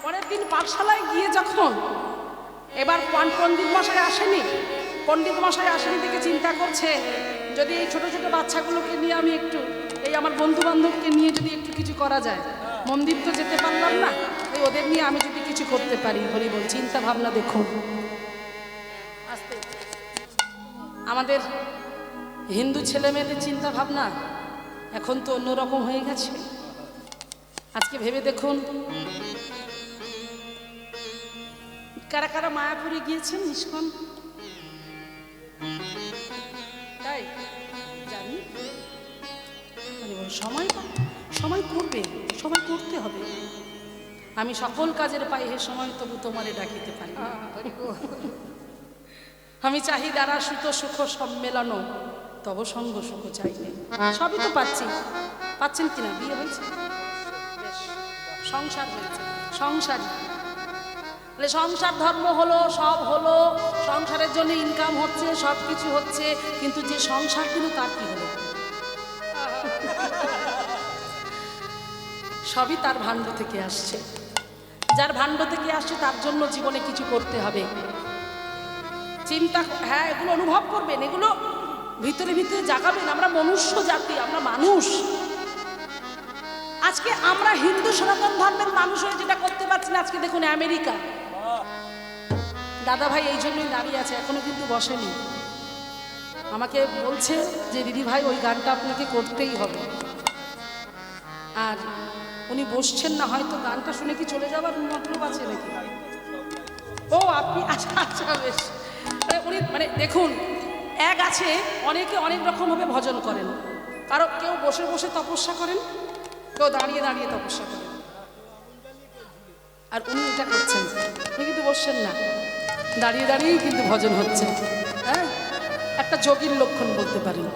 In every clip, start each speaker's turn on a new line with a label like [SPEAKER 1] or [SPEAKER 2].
[SPEAKER 1] পরের দিন পাঠশালায় গিয়ে যখন এবার পণ্ডিত মশাই আসেনি, পণ্ডিত মশাই আসেনি থেকে চিন্তা করছে যদি এই ছোট ছোট বাচ্চাগুলোকে নিয়ে আমি একটু এই আমার বন্ধু বান্ধবকে নিয়ে যদি একটু কিছু করা যায়, মন্দির তো যেতে পারলাম না, এই ওদের নিয়ে আমি যদি কিছু করতে পারি। হরি বল, চিন্তা ভাবনা দেখুন। আস্তে আমাদের হিন্দু ছেলে মেয়েদের চিন্তা ভাবনা এখন তো অন্যরকম হয়ে গেছে। আজকে ভেবে দেখুন, কারা কারা মায়াপুরে গিয়েছেন ইস্কন? তাই জানি, সময় সময় করবে, সময় করতে হবে। আমি সকল কাজের পাই হে সময়, তবু তোমারে ডাকিতে পারি। আমি চাহি দ্বারা সুত সুখ সম্মেলন, তব সঙ্গ সুখ চাইলে। সবই তো পাচ্ছি, পাচ্ছেন কিনা? বিয়ে হয়েছে, সংসার হয়েছে, সংসারী সংসার ধর্ম হলো, সব হলো, সংসারের জন্য ইনকাম হচ্ছে, সব কিছু হচ্ছে, কিন্তু যে সংসার দিল তার কি হলো? সবই তার ভাণ্ড থেকে আসছে। যার ভাণ্ড থেকে আসছে তার জন্য জীবনে কিছু করতে হবে। চিন্তা, হ্যাঁ, এগুলো অনুভব করবেন, এগুলো ভিতরে ভিতরে জাগাবেন। আমরা মনুষ্য জাতি, আমরা মানুষ। আজকে আমরা হিন্দু সনাতন ধর্মের মানুষ হয়ে যেটা করতে পারছি না, আজকে দেখুন আমেরিকা। দাদা ভাই এই জন্যই দাঁড়িয়ে আছে, এখনো কিন্তু বসেনি। আমাকে বলছে যে দিদি ভাই ওই গানটা আপনাকে করতেই হবে, আর উনি বসছেন না, হয়তো গানটা শুনে কি চলে যাবার মতলব আছে নাকি? ও আপনি, আচ্ছা আচ্ছা, বেশ। উনি মানে দেখুন, এক আছে অনেকে অনেক রকমভাবে ভজন করেন, কারো কেউ বসে বসে তপস্যা করেন, কেউ দাঁড়িয়ে দাঁড়িয়ে তপস্যা করেন, আর উনি এটা করছেন। উনি কিন্তু বসছেন না, দাঁড়িয়ে দাঁড়িয়েই কিন্তু ভজন হচ্ছে। হ্যাঁ, একটা যোগীর লক্ষণ বলতে পারেন।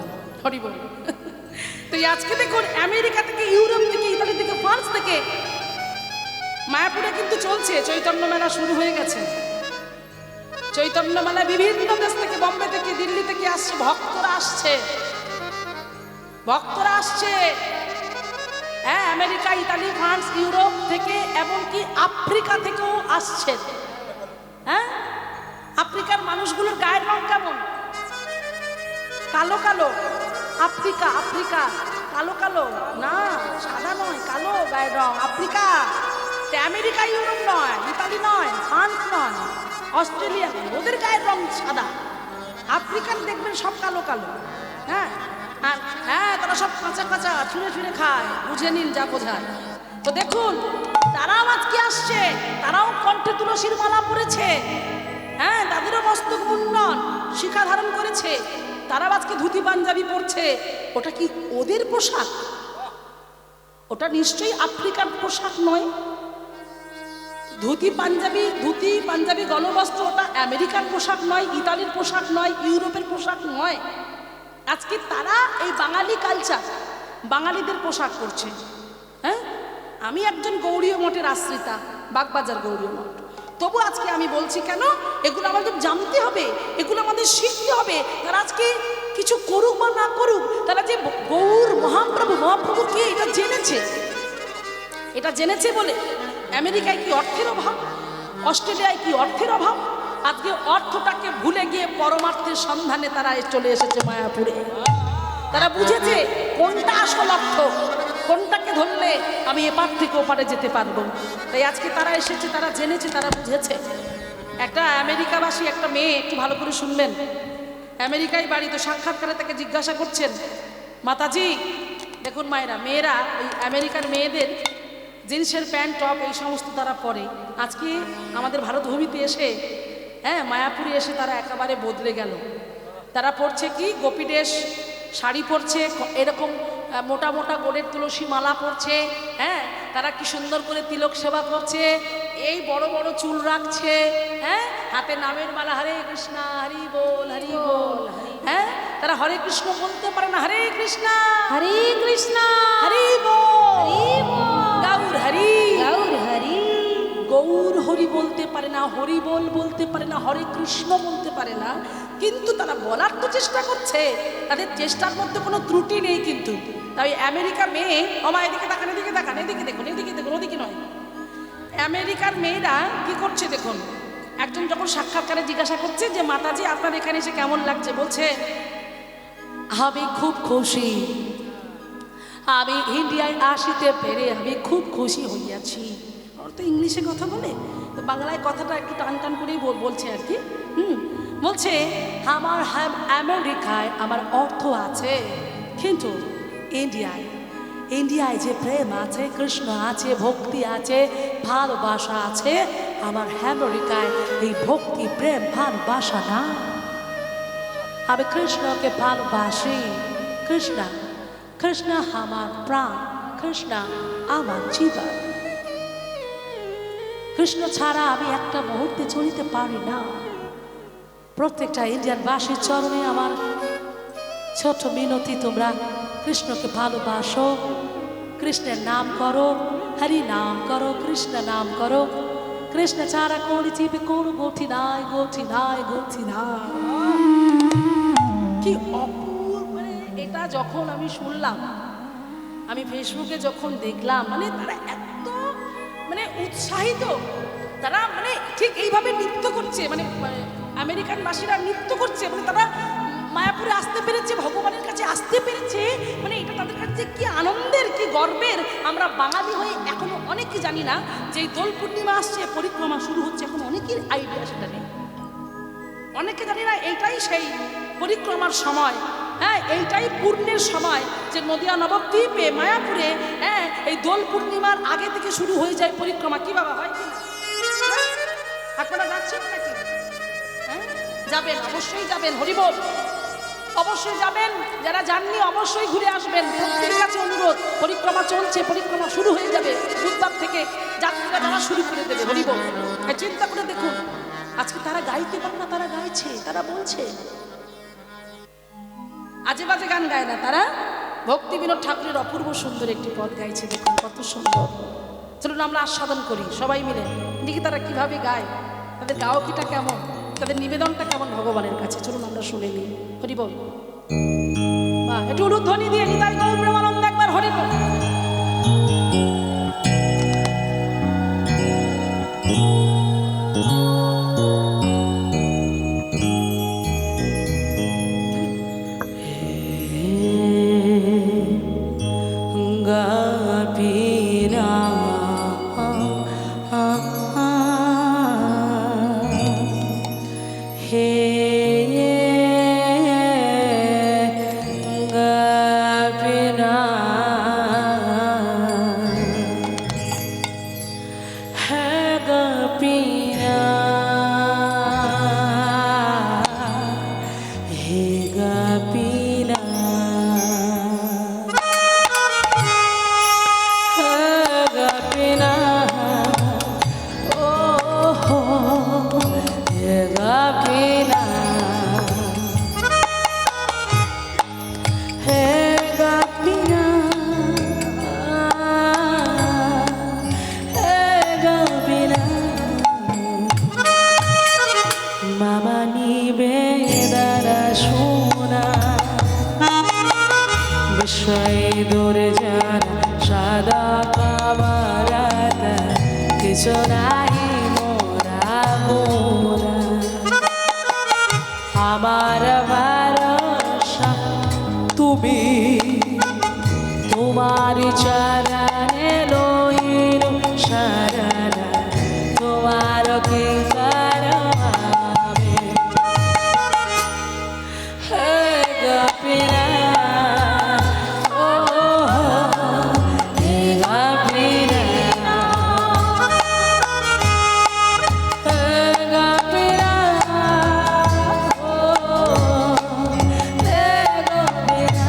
[SPEAKER 1] হরি বল। তো আজকে দেখুন আমেরিকা থেকে, ইউরোপ থেকে, ইতালি থেকে, ফ্রান্স থেকে মায়াপুরে কিন্তু চলছে চৈতন্য মেলা, শুরু হয়ে গেছে চৈতন্য মেলা। বিভিন্ন দেশ থেকে, বম্বে থেকে, দিল্লি থেকে আসছে ভক্তরা, আসছে ভক্তরা আসছে। হ্যাঁ, আমেরিকা, ইতালি, ফ্রান্স, ইউরোপ থেকে, এমনকি আফ্রিকা থেকেও আসছে। হ্যাঁ, আফ্রিকার মানুষগুলোর গায়ের রং কেমন? কালো কালো। আফ্রিকা, আফ্রিকা কালো কালো না, সাদা নয়, কালো গায়ের রং। আফ্রিকা, আমেরিকা, ইউরোপ নয়, ইতালি নয়, ফ্রান্স নয়, অস্ট্রেলিয়া, ওদের গায়ের রং সাদা। আফ্রিকান দেখবেন সব কালো কালো। হ্যাঁ, আর হ্যাঁ, তারা সব কাঁচা কাঁচা ছুঁড়ে ছুঁড়ে খায়, বুঝে নিন যা বোঝার। তো দেখুন, তারাও আজকে আসছে, তারাও কণ্ঠে তুলসীর মালা পরেছে। হ্যাঁ, তাদেরও মস্তক মুন্ডন, শিখা ধারণ করেছে, তারা আজকে ধুতি পাঞ্জাবি পরছে। ওটা কি ওদের পোশাক? ওটা নিশ্চয়ই আফ্রিকার পোশাক নয়। ধুতি পাঞ্জাবি গলবস্ত্র, ওটা আমেরিকার পোশাক নয়, ইতালির পোশাক নয়, ইউরোপের পোশাক নয়। আজকে তারা এই বাঙালি কালচার, বাঙালিদের পোশাক করছে। হ্যাঁ, আমি একজন গৌড়ীয় মঠের আশ্রিতা, বাগবাজার গৌড়ীয় মঠ। তবু আজকে আমি বলছি, কেন এগুলো আমাদের জানতে হবে, এগুলো আমাদের শিখতে হবে। তারা আজকে কিছু করুক বা না করুক, তারা যে গৌর মহাপ্রভু কে এটা জেনেছে, এটা জেনেছে বলে আমেরিকায় কি অর্থের অভাব, অস্ট্রেলিয়ায় কি অর্থের অভাব? আজকে অর্থটাকে ভুলে গিয়ে পরমার্থের সন্ধানে তারা চলে এসেছে মায়াপুরে। তারা বুঝেছে কোনটা আসল অর্থ, কোনটাকে ধরলে আমি এপার থেকে ওপারে যেতে পারবো। তাই আজকে তারা এসেছে, তারা জেনেছে, তারা বুঝেছে। একটা আমেরিকাবাসী একটা মেয়ে, একটু ভালো করে শুনবেন, আমেরিকায় বাড়ি। তো সাক্ষাৎকারে তাকে জিজ্ঞাসা করছেন, মাতাজি দেখুন মায়েরা, মেয়েরা ওই আমেরিকার মেয়েদের জিন্সের প্যান্ট টপ এই সমস্ত তারা পরে। আজকে আমাদের ভারত ভূমিতে এসে, হ্যাঁ, মায়াপুরে এসে তারা একেবারে বদলে গেল। তারা পরছে কি গোপী ড্রেস, শাড়ি পরছে, এরকম মোটা মোটা গোড়ের তুলসী মালা পরছে। হ্যাঁ, তারা কি সুন্দর করে তিলক সেবা করছে, এই বড় বড় চুল রাখছে। হ্যাঁ, হাতে নামের মালা, হরে কৃষ্ণ হরি বল হরি বল। হ্যাঁ, তারা হরে কৃষ্ণ বলতে পারে না, হরে কৃষ্ণ হরি বল, গৌর হরি গৌর হরি বলতে পারে না, হরি বল বলতে পারে না, হরে কৃষ্ণ বলতে পারে না। কিন্তু তারা বলার তো চেষ্টা করছে, তাদের চেষ্টার মধ্যে কোনো ত্রুটি নেই। কিন্তু তাই আমেরিকা মেয়ে, আমার এদিকে তাকান, এদিকে তাকান, এদিকে দেখুন, এদিকে দেখুন, ওদিকে নয়। আমেরিকার মেয়েরা কি করছে দেখুন, একজন যখন সাক্ষাৎকারে জিজ্ঞাসা করছে যে মাতাজি আপনার এখানে এসে কেমন লাগছে, বলছে আমি খুব খুশি, আমি ইন্ডিয়ায় আসিতে পেরে আমি খুব খুশি হইয়াছি। ওর তো ইংলিশে কথা বলে, তো বাংলায় কথাটা একটু টান টান করেই বলছে আর কি। বলছে আমার আমেরিকায় আমার অর্থ আছে, কিন্তু ইন্ডিয়ায় যে প্রেম আছে, কৃষ্ণ আছে, ভক্তি আছে, ভালোবাসা আছে, আমার আমেরিকায় এই ভক্তি প্রেম ভালোবাসা না। আমি কৃষ্ণকে ভালোবাসি, কৃষ্ণ আমার প্রাণ, কৃষ্ণ আমার জীবন। কৃষ্ণ ছাড়া আমি একটা মুহূর্তে চলিতে পারি না। প্রত্যেকটা ইন্ডিয়ান বাসীর চরণে আমার ছোট মিনতি, তোমরা কৃষ্ণকে ভালোবাসো, কৃষ্ণের নাম করো, হরি নাম করো, কৃষ্ণ নাম করো। কৃষ্ণ ছাড়া কোনো জীবে কোনো গতি নাই, গতি নাই, গতি নাই। কি অপূর্ব! মানে এটা যখন আমি শুনলাম, আমি ফেসবুকে যখন দেখলাম, মানে তারা এত মানে উৎসাহিত, তারা মানে ঠিক এইভাবে নৃত্য করছে, মানে আমেরিকান বাসীরা নৃত্য করছে, মানে তারা মায়াপুরে আসতে পেরেছে, ভগবানের কাছে আসতে পেরেছে, মানে এটা তাদের কাছে কি আনন্দের, কি গর্বের। আমরা বাঙালি হয়ে এখনো অনেকে জানি না যে এই দোল পূর্ণিমা আসছে, পরিক্রমা শুরু হচ্ছে, এখন অনেকের আইডিয়া সেটা নেই। অনেকে জানি না এইটাই সেই পরিক্রমার সময়, হ্যাঁ এইটাই পূর্ণের সময়, যে নদিয়া নবদ্বীপে মায়াপুরে হ্যাঁ এই দোল পূর্ণিমার আগে থেকে শুরু হয়ে যায় পরিক্রমা। কি বাবা, হয় কি না? আপনারা যাচ্ছেন নাকি? হ্যাঁ যাবেন, অবশ্যই যাবেন, হরিবোল অবশ্যই যাবেন। যারা যাননি অবশ্যই ঘুরে আসবেন। প্রত্যেকের কাছে অনুরোধ, পরিক্রমা চলছে, পরিক্রমা শুরু হয়ে যাবে বুধবার থেকে, যাত্রীরা যারা শুরু করে দেবে। হরিবোল চিন্তা করে দেখুন, আজকে তারা গাইতে পারে না, তারা গাইছে, তারা বলছে, আজে বাজে গান গায় না, তারা ভক্তি বিনোদ ঠাকুরের অপূর্ব সুন্দর একটি পদ গাইছে। দেখুন কত সুন্দর। চলুন আমরা আস্বাদন করি সবাই মিলে, দেখি তারা কিভাবে গায়, তাদের গায়কিটা কেমন, তাদের নিবেদনটা কেমন ভগবানের কাছে। চলুন আমরা শুনে নিই। হরিবোল। বাহ, একটু উলুধ্বনি দিয়ে নিতাই গৌর প্রেমানন্দ একবার হরিবোল।
[SPEAKER 2] আমার ভরসা তুমি, তোমার চরণে লইল শরণ, তোমার কি করবে হে গোপীনা, ও হে গোপীনা, হে গোপীনা, ও হে গোপীনা।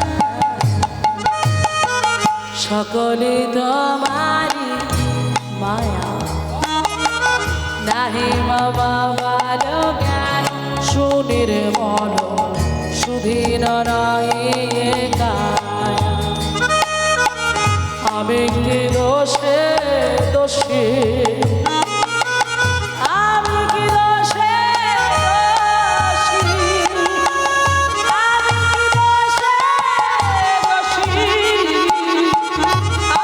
[SPEAKER 2] সকলে তোমারি মায়া, নাহি বাবা ভালো জ্ঞান, সুনির মন সুধীন নয় কায়া। আমি কি দোষে দোষী, আমি কি দোষে দোষী, আমি কি দোষে দোষী,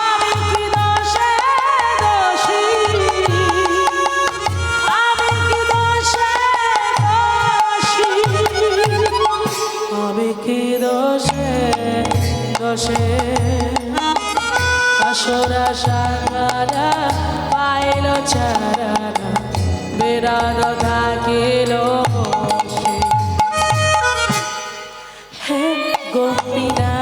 [SPEAKER 2] আমি কি দোষে দোষী, বসে আসরা সাগারা পাইল চারানা বেড়াদ থাকিল বসে হে গোপীনা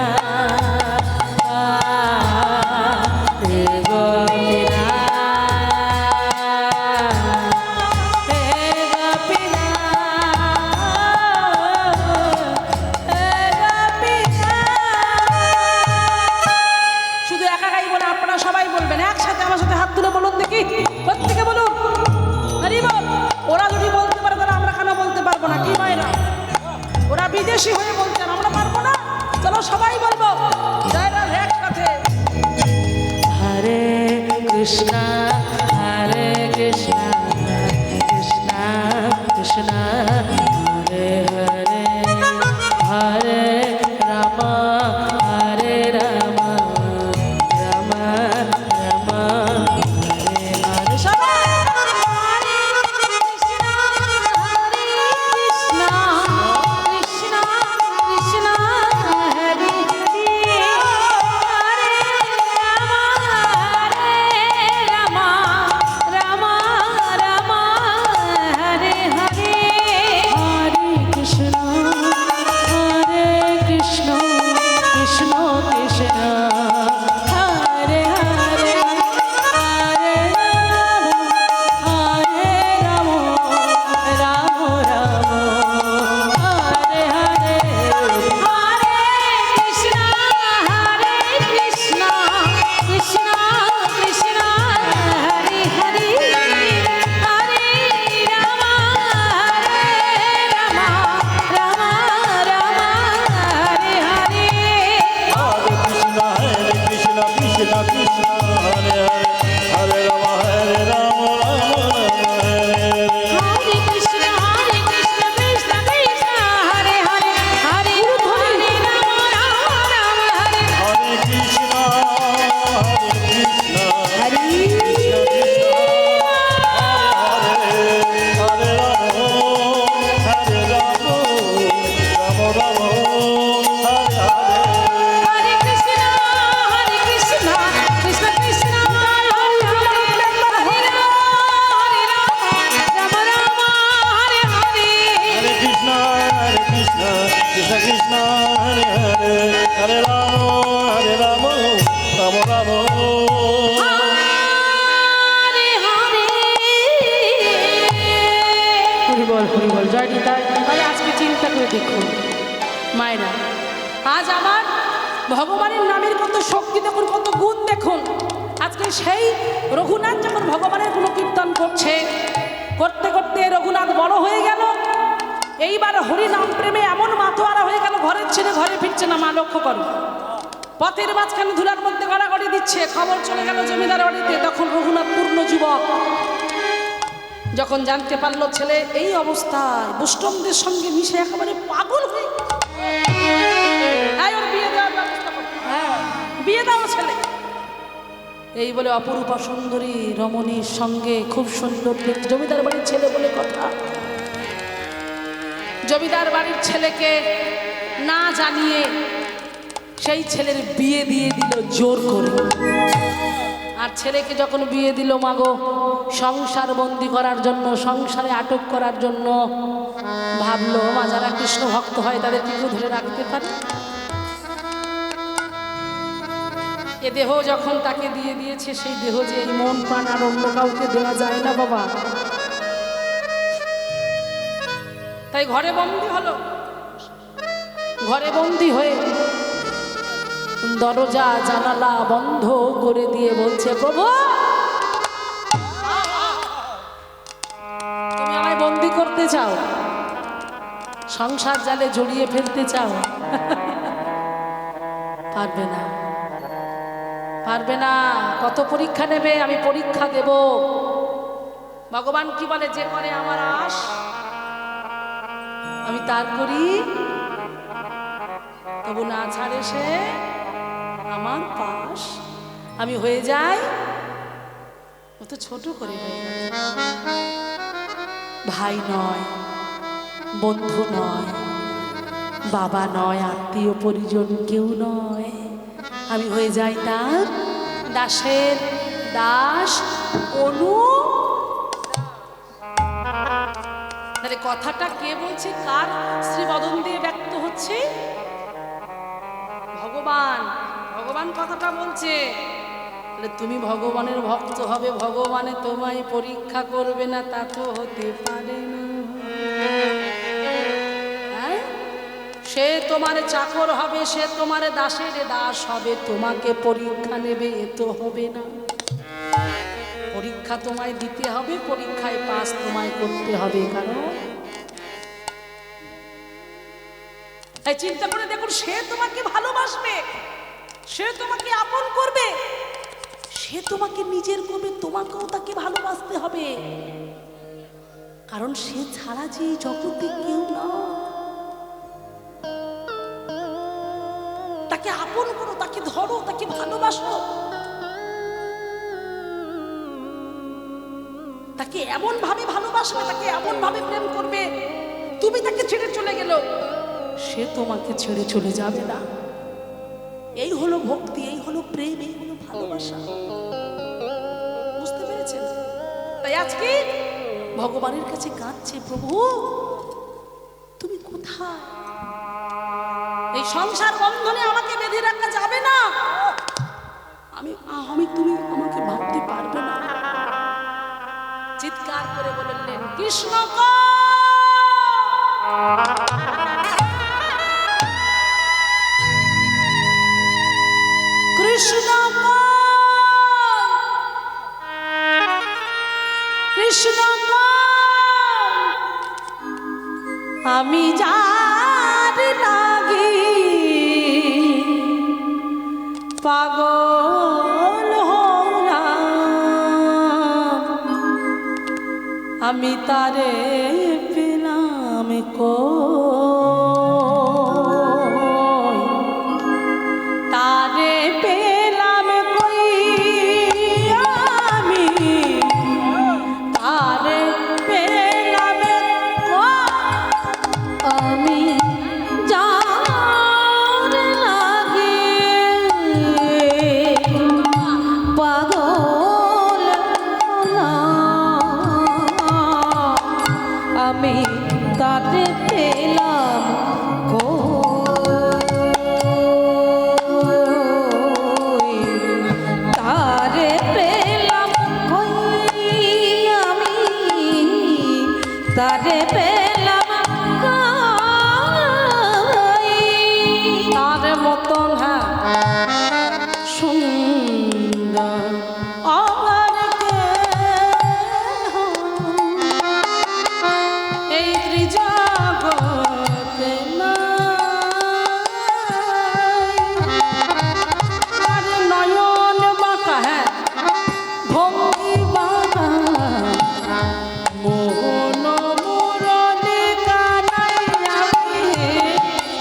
[SPEAKER 1] শুধু একা গাইব না, আপনারা সবাই বলবেন একসাথে আমার সাথে হাত তুলে বলুন দেখি, প্রত্যেকে বলুন হরি বল। ওরা যদি বলতে পারে তাহলে আমরা কেন বলতে পারবো না? কি মায়েরা, ওরা বিদেশি হয়ে বলছেন, আমরা পারবো না? চলো সবাই বলবো জয় রাধে একসাথে।
[SPEAKER 2] হরে কৃষ্ণ হরে কৃষ্ণ কৃষ্ণ কৃষ্ণ হরে হরে হরে রাম হরে রাম রাম রাম হরে হরে
[SPEAKER 1] সবাই
[SPEAKER 2] কৃষ্ণ হরে Krishna Krishna Krishna Hare Hare Hare Ram Ram Ram Hare Hare
[SPEAKER 3] Krishna, Krishna Krishna, Hare Hare, Hare Rama, Hare Rama, Rama Rama, Hare Hare. Hare Krishna, Hare Krishna, Krishna Krishna, Hare Hare, Hare Rama, Hare Rama, Rama Rama, Hare Hare. Hare Krishna, Hare Krishna, Krishna Krishna, Hare Hare, Hare Rama, Hare Rama, Rama Rama.
[SPEAKER 2] হরিবল জয় নিতাই। তাহলে আজকে চিন্তা করে দেখুন
[SPEAKER 1] মায়েরা, আজ আমার ভগবানের নামের কত শক্তি দেখুন, কত গুণ দেখুন। আজকে সেই রঘুনাথ যখন ভগবানের গুণ কীর্তন করছে, করতে করতে রঘুনাথ বড় হয়ে গেল। এইবার হরিনাম প্রেমে এমন মাতোয়ারা হয়ে গেল, ঘরের ছেলে ঘরে ফিরছে না। মা লক্ষ্য করো, পথের মাঝখানে ধুলার মধ্যে গড়াগড়ি দিচ্ছে। খবর চলে গেল জমিদার বাড়িতে। তখন রঘুনাথ পূর্ণ যুবক, যখন জানতে পারলো ছেলে এই অবস্থায় বৈষ্ণবদের সঙ্গে মিশে একেবারে পাগল হয়ে ওর বিয়ে দেওয়ার ব্যবস্থা করো। হ্যাঁ, বিয়ে দাও ছেলে। এই বলে অপরূপা সুন্দরী রমণীর সঙ্গে, খুব সুন্দর দেখতে, জমিদার বাড়ির ছেলে বলে কথা। জমিদার বাড়ির ছেলেকে না জানিয়ে সেই ছেলের বিয়ে দিয়ে দিল জোর করে। আর ছেলেকে যখন বিয়ে দিল মাগো, সংসার বন্দি করার জন্য, সংসারে আটক করার জন্য ভাবলো মা যারা কৃষ্ণ ভক্ত হয় তাদের কি কেউ ধরে রাখতে পারে? এ দেহ যখন তাকে দিয়ে দিয়েছে, সেই দেহ যে এই মন প্রাণ আর অন্য কাউকে দেওয়া যায় না বাবা। তাই ঘরে বন্দি হলো। ঘরে বন্দি হয়ে দরজা জানালা বন্ধ করে দিয়ে বলছে, প্রভু তুমি আমায় বন্দি করতে চাও, সংসার জালে জড়িয়ে ফেলতে চাও? পারবে না, পারবে না। কত পরীক্ষা নেবে, আমি পরীক্ষা দেব। ভগবান কি বলে, যে করে আমার আশ আমি তার করি, তবু না ছাড়ে সে আমার পাশ। আমি হয়ে যাই ও তো ছোট করে হয়ে যায়। ভাই নয়, বন্ধু নয়, বাবা নয়, আত্মীয় পরিজন কেউ নয়। আমি হয়ে যাই তার দাসের দাস অনু। তাহলে কথাটা কে বলছে, কার শ্রীবদন দিয়ে ব্যক্ত হচ্ছে? ভগবান। ভগবান কথাটা বলছে। তাহলে তুমি ভগবানের ভক্ত হবে, ভগবানে তোমায় পরীক্ষা করবে না, তা তো হতে পারে না। হ্যাঁ? সে তোমার চাকর হবে, সে তোমার দাসের দাস হবে, তোমাকে পরীক্ষা নেবে এ তো হবে না। পরীক্ষা তোমায় দিতে হবে, পরীক্ষায় পাস তোমায় করতে হবে। কারণ এই চিন্তা করে দেখুন, সে তোমাকে ভালোবাসবে, সে তোমাকে আপন করবে, সে তোমাকে নিজের করবে, তোমাকেও তাকে ভালোবাসতে হবে। কারণ সে ছাড়া যে এই জগতে কেউ না। তাকে আপন করো, তাকে ধরো, তাকে ভালোবাসো, তাকে এমন ভাবে ভালোবাসবে, তাকে এমন ভাবে প্রেম করবে, তুমি তাকে ছেড়ে চলে গেল সে তোমাকে ছেড়ে চলে যাবে না। এই হলো ভক্তি, এই হলো প্রেম, এই হলো ভালোবাসা। বুঝতে পেরেছেন? তাই আজকে ভগবানের কাছে কাঁদছে, প্রভু তুমি কোথায়? এই সংসার বন্ধনে আমাকে বেঁধে রাখা যাবে না। আমি তুমি আমাকে ভাবতে পারবে না। চিৎকার করে বললেন, কৃষ্ণ কৃষ্ণ কৃষ্ণ, আমি যার লাগি পাগল হলাম, আমি তারে পেলাম কই, তারে পেলাম কই, আমি তারে পেলাম কই, আমি যার লাগে পাগল হলাম, আমি তারে পেলাম কই, তারে পেলাম কই, আমি তারে পেলাম কই, তার মতন হ্যাঁ সুন্দর আমার কেহ এই ত্রিজগতে নাই। তার নয়ন বাঁকা, হ্যাঁ ভঙ্গি বাঁকা, মোহন মুরলী কানাই, আমি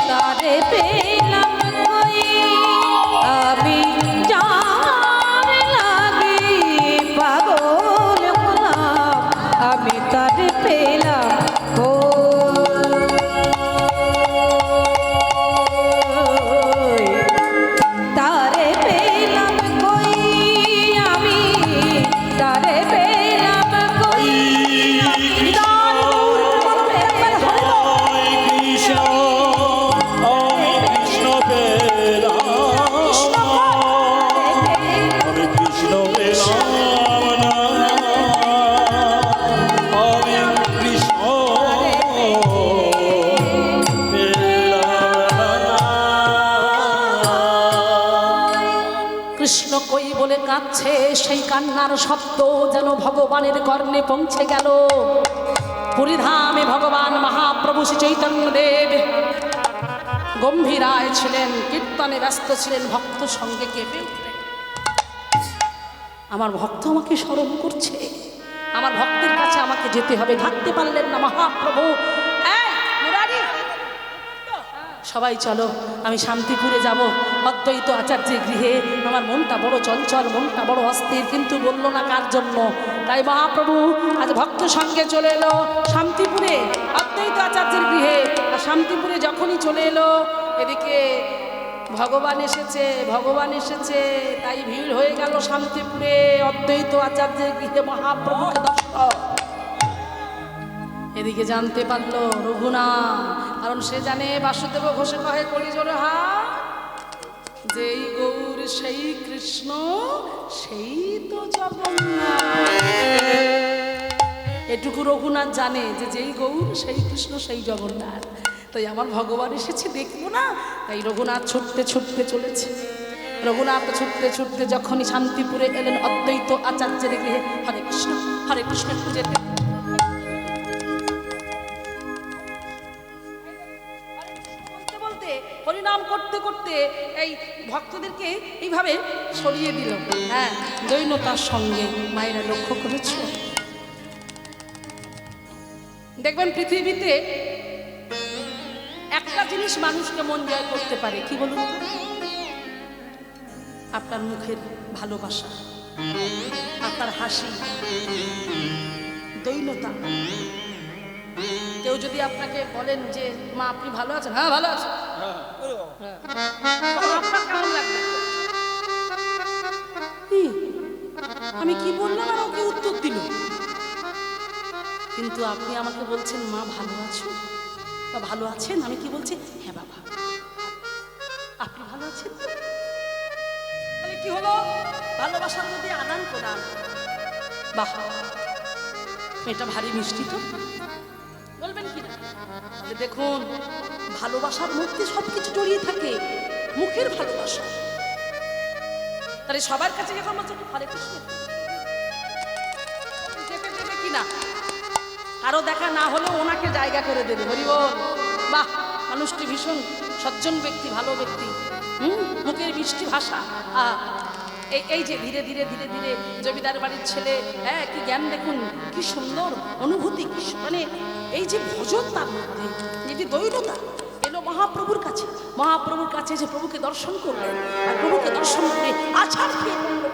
[SPEAKER 1] তারে পেলাম কই, আমি যার লাগি পাগল হলাম, আমি তারে পেলাম কই, তারে পেলাম কই, আমি তারে পেলাম কই। কৃষ্ণ কই বলে কাঁদছে, সেই কান্নার শব্দ যেন ভগবানের কর্ণে পৌঁছে গেল। পুরীধামে ভগবান মহাপ্রভু শ্রী চৈতন্যদেব গম্ভীরায় ছিলেন, কীর্তনে ব্যস্ত ছিলেন, ভক্ত সঙ্গে কেঁপে উঠলেন। আমার ভক্ত আমাকে স্মরণ করছে, আমার ভক্তের কাছে আমাকে যেতে হবে। থাকতে পারলেন না মহাপ্রভু। এই মুরারি, সবাই চলো, আমি শান্তিপুরে যাব, অদ্বৈত আচার্যের গৃহে। আমার মনটা বড় চঞ্চল, মনটা বড় অস্থির, কিন্তু বললো না কার জন্য। তাই মহাপ্রভু আজ ভক্ত সঙ্গে চলে এলো শান্তিপুরে, অদ্বৈত আচার্যের গৃহে। আর শান্তিপুরে যখনই চলে এলো, এদিকে ভগবান এসেছে, ভগবান এসেছে, তাই ভিড় হয়ে গেল শান্তিপুরে অদ্বৈত আচার্যের গৃহে মহাপ্রভুকে দর্শন। এদিকে জানতে পারলো রঘুনাথ, কারণ সে জানে বাসুদেব ঘোষে কহে করি জোরে হা, যেই গৌর সেই কৃষ্ণ সেই তো জগন্নাথ। এটুকু রঘুনাথ জানে যে যেই গৌর সেই কৃষ্ণ সেই জগন্নাথ। তাই আমার ভগবান এসেছে দেখবো না, তাই রঘুনাথ ছুটতে ছুটতে চলেছে। রঘুনাথ ছুটতে ছুটতে যখনই শান্তিপুরে এলেন অদ্বৈত আচার্যের গৃহে, হরে কৃষ্ণ খুঁজে হরিনাম করতে করতে এই ভক্তদেরকে এইভাবে সরিয়ে দিল। হ্যাঁ, দৈন্যতার সঙ্গে মায়েরা লক্ষ্য করেছ। দেখবেন পৃথিবীতে একটা জিনিস মানুষকে মন জয় করতে পারে, কি বলুন তো? আপনার মুখের ভালোবাসা, আপনার হাসি, দৈন্যতা। কেউ যদি আপনাকে বলেন যে মা আপনি ভালো আছেন, হ্যাঁ ভালো আছেন, আপনার কেমন লাগবে? আমি কি বললাম আর ওকে উত্তর দিল। কিন্তু আপনি আমাকে বলছেন মা ভালো আছো বা ভালো আছেন, আমি কি বলছি? হ্যাঁ বাবা আপনি ভালো আছেন। তাহলে কি হলো? ভালোবাসার মধ্যে আদান প্রদান। বাহ, এটা ভারী মিষ্টি তো, বলবেন কি না? দেখুন, ভালোবাসার মধ্যে সবকিছু জড়িয়ে থাকে, মুখের ভালোবাসা। তাহলে সবার কাছে যখন বলছে হরে কৃষ্ণ যেতে দেবে কিনা, আরো দেখা না হলেও ওনাকে জায়গা করে দেবে। হরি বল। বাহ, মানুষটি ভীষণ সজ্জন ব্যক্তি, ভালো ব্যক্তি, মুখের মিষ্টি ভাষা। এই যে ধীরে ধীরে ধীরে ধীরে জমিদার বাড়ির ছেলে, হ্যাঁ কি জ্ঞান, দেখুন কি সুন্দর অনুভূতি, কি মানে এই যে ভজন তার মধ্যে, এই যে দৈন্যতা, এলো মহাপ্রভুর কাছে। মহাপ্রভুর কাছে যে প্রভুকে দর্শন করলেন, আর প্রভুকে দর্শন করে আছাড় খেয়ে পড়ল।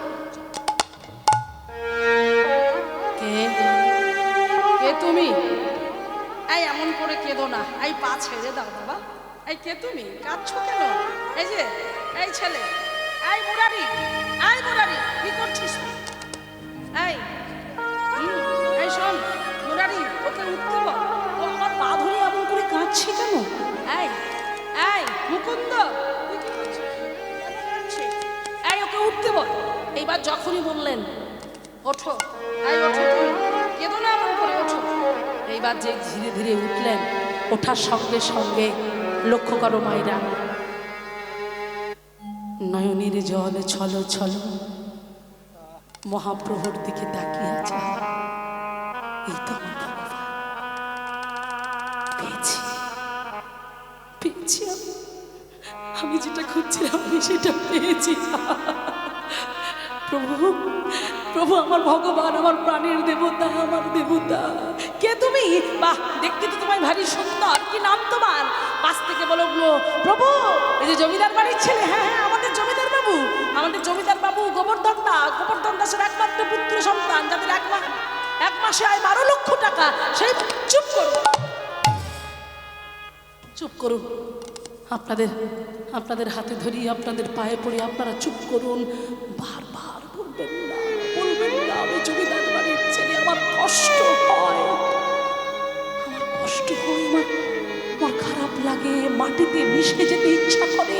[SPEAKER 1] কে তুমি? এই এমন করে কেঁদো না, এই পা ছেড়ে দাও বাবা। এই কে তুমি? কাঁদছো কেন? এই যে এই ছেলে, এই মুরারি, এই মুরারি কি করছিস? এই শোন মুরারি, ওকে উঠতে বল। ও আমার পা ধরে এমন করে কাঁদছে কেন? এই মুকুন্দ, তুই কি করছিস? এই ওকে উঠতে বল। এইবার যখনই বললেন ওঠো, ওঠো, তুমি কেঁদো না এমন করে, ওঠো। এইবার যে ধীরে ধীরে উঠলেন, ওঠার সঙ্গে সঙ্গে লক্ষ্য করো মায়েরা, নয়নের জল ছল ছল মহাপ্রভুর দিকে তাকিয়ে আছে। এই তো আমার ভগবান, পেয়েছি পেয়েছি, আমি যেটা খুঁজছিলাম আমি সেটা পেয়েছি। প্রভু, প্রভু আমার ভগবান, আমার প্রাণের দেবতা, আমার দেবতা। কে তুমি? বাহ, দেখতে তো তোমায় ভারী সুন্দর। কি নাম তোমার? পাশ থেকে বলো প্রভু, এই যে জমিদার বাড়ির ছেলে। হ্যাঁ হ্যাঁ, আমাদের জমিদার বাবু, আমাদের জমিদার বাবু গোবর্ধন দাস, গোবর্ধন দাসের একমাত্র পুত্র সন্তান, যাদের এক মাসে আয় 12 লক্ষ টাকা। সেই চুপ করুন, চুপ করুন। আপনাদের হাতে ধরি, আপনাদের পায়ে পড়ে আপনারা চুপ করুন। বারবার বলবেন না, বলবেন না আমি জমিদার বাড়ির ছেলে। আমার কষ্ট হয়, আমার কষ্ট হয়, আমার খারাপ লাগে, মাটিতে মিশে যেতে ইচ্ছা করে,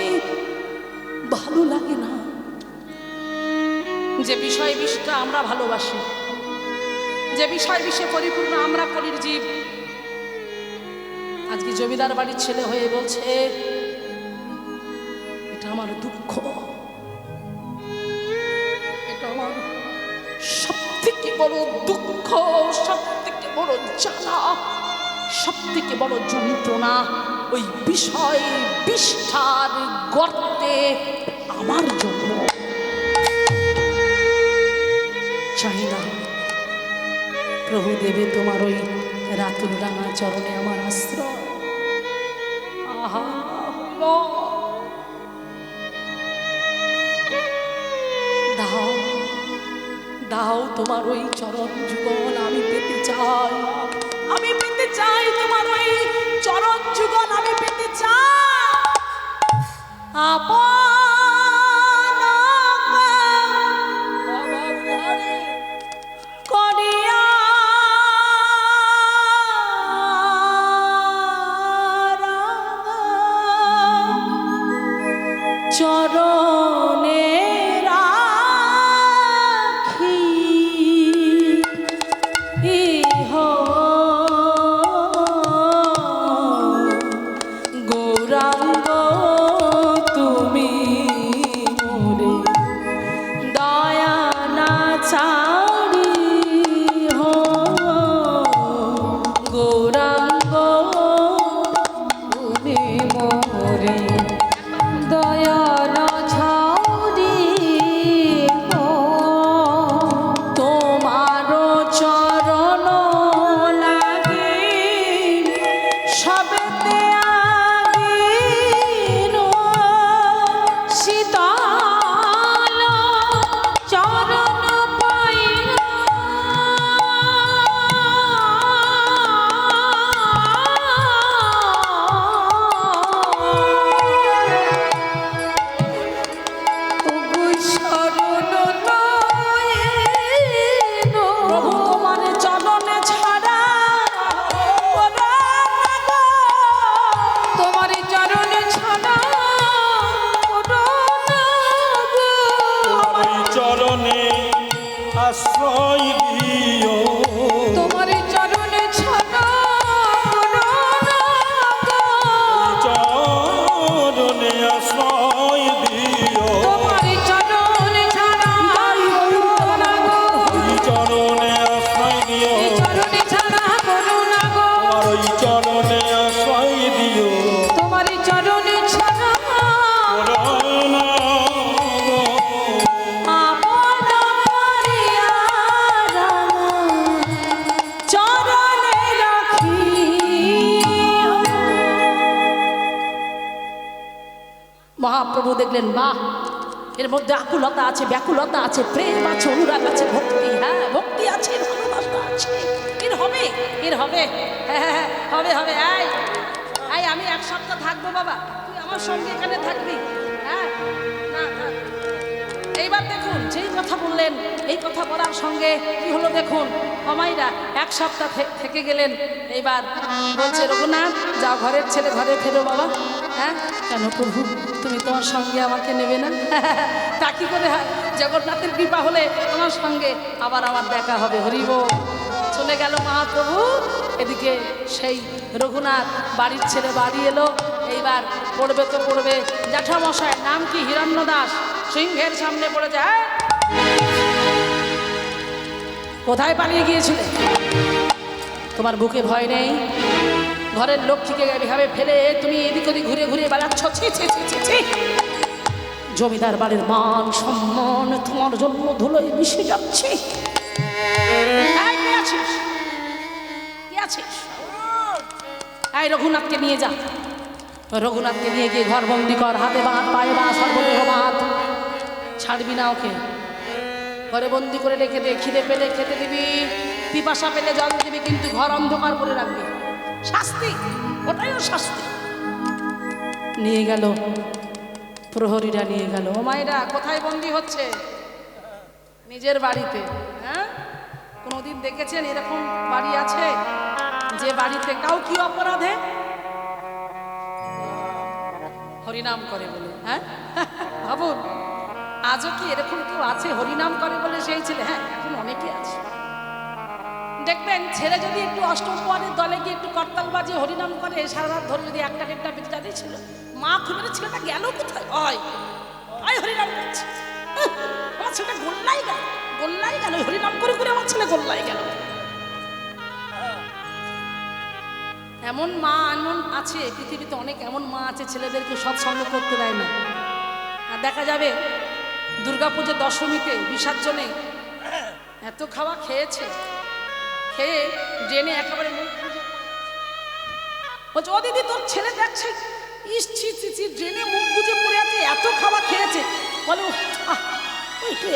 [SPEAKER 1] ভালো লাগে না। যে বিষয় বিষটা আমরা ভালোবাসি, যে বিষয় বিষে পরিপূর্ণ আমরা কলির জীব, আজকে জমিদার বাড়ির ছেলে হয়ে বলছে এটা আমার দুঃখ, এটা আমার সব থেকে বড় দুঃখ, সব থেকে বড় জ্বালা, সব থেকে বড় যন্ত্রণা। ওই বিষয় বিষ্ঠার গর্তে আমার জন্য চাই না। প্রভু দেবে তোমার ওই রাতুল রাঙা চরণে আমার আশ্রয়। আহা, দাও দাও তোমার ওই চরণ যুগল আমি পেতে চাই, আমি পেতে চাই তোমার ওই চরণ যুগল আমি পেতে চাই। করিয়া চরণে রাখি ইহ গৌরাঙ্গ তুমি মোরে দয়া না ছাড়ি হো গৌরাঙ্গ তুমি মোরে দয়া না ছাড়ি হো তোমারো চরণ লাগে সবেতে আগিন শীতল চরণ পাইয়া প্রভু তোমার চরণে ছাড়া তোমার চরণ ছাড়া
[SPEAKER 3] তোমার চরণে আশ্রয় দিও
[SPEAKER 1] তোমার চরণে ছাড়া
[SPEAKER 3] চরণে আশ্রয় দিও
[SPEAKER 1] তোমার চরণে ছাড়া
[SPEAKER 3] ওই চরণে আশ্রয় দিও
[SPEAKER 1] চরণে ছাড়া করুণা গো
[SPEAKER 3] তোমার ওই চরণে আশ্রয় দিও
[SPEAKER 1] তোমার চরণে ছাড়া
[SPEAKER 3] করুণা গো।
[SPEAKER 1] আপন পারিয়া চরণে রাখি মহাপ্রভু দেখলেন বাহ এর মধ্যে আকুলতা আছে ব্যাকুলতা আছে প্রেম আছে অনুরাগ আছে ভক্তি হ্যাঁ ভক্তি আছে ভালোবাসা আছে এর হবে এর হবে হ্যাঁ হ্যাঁ, হ্যাঁ, হবে হবে এই এই আমি এক সপ্তাহ থাকবো বাবা তুই আমার সঙ্গে এখানে থাকবি হ্যাঁ না থাক। এইবার দেখুন যেই কথা বললেন এই কথা বলার সঙ্গে কি হলো দেখুন অমাইরা এক সপ্তাহ থেকে গেলেন এইবার বলছে রঘুনাথ যাও ঘরের ছেলে ঘরে ফেরো বাবা হ্যাঁ কেন প্রভু তুমি তোমার সঙ্গে আমাকে নেবে না তা কি করে হয় জগন্নাথের কৃপা হলে তোমার সঙ্গে আবার আমার দেখা হবে হরিব চলে গেল মহাপ্রভু এদিকে সেই রঘুনাথ বাড়ির ছেলে বাড়ি এলো এইবার পড়বে তো পড়বে জ্যাঠামশাই নাম কি হিরণ্য দাস সিংহের সামনে পড়ে যায় কোথায় পালিয়ে গিয়েছিলে তোমার বুকে ভয় নেই ঘরের লক্ষ্মীকে এভাবে ফেলে তুমি এদিক ওদিক ঘুরে ঘুরে বেড়াচ্ছ ছি ছি ছি ছি ছি জমিদার বাড়ির মান সম্মান তোমার জন্য ধুলোয় মিশে যাচ্ছে এই, কে আছিস? কে আছিস? এই রঘুনাথকে নিয়ে যা রঘুনাথকে নিয়ে গিয়ে ঘর বন্দি কর হাতে বাঁধ পায়ে বাঁধ সর্বদেহ বাঁধ ছাড়বি না ওকে ঘরে বন্দি করে রেখে দে খিদে পেলে খেতে দিবি পিপাসা পেলে জল দিবি কিন্তু ঘর অন্ধকার করে রাখবি শাস্তি ওটাইও শাস্তি নিয়ে গেল প্রহরীরা নিয়ে গেল ও মায়েরা কোথায় বন্দি হচ্ছে নিজের বাড়িতে হ্যাঁ কোনোদিন দেখেছেন এরকম বাড়ি আছে যে বাড়িতে কাউ কি অপরাধে হরিনাম করে বলে হ্যাঁ ভাবুন আজও কি এরকম কেউ আছে হরিনাম করে বলে সেই ছেলে হ্যাঁ এখন অনেকে আছে দেখবেন ছেলে যদি একটু অষ্টপ্রহরের দলে গিয়ে একটু করতাল বাজিয়ে হরিনাম করে সারা রাত ধরে যদি একটা দেড়টা বেচারি ছিল মা খুলে ছেলেটা গেল কোথায় হয় হরিনাম করছে আমার ছেলেটা গোল্লাই গেল হরিনাম করে করে আমার ছেলে গোল্লাই গেল এমন মা এমন আছে পৃথিবীতে অনেক এমন মা আছে ছেলেদেরকে সৎসঙ্গ করতে দেয় না আর দেখা যাবে দুর্গাপুজোর দশমীতে বিসর্জনে এত খাওয়া খেয়েছে খেয়ে ড্রেনে একেবারে মুখ বুজে বলছে ও দিদি তোর ছেলে দেখছে ইস ছি ছি ছি ড্রেনে মুখ বুজে পড়ে আছে এত খাওয়া খেয়েছে বলে একটু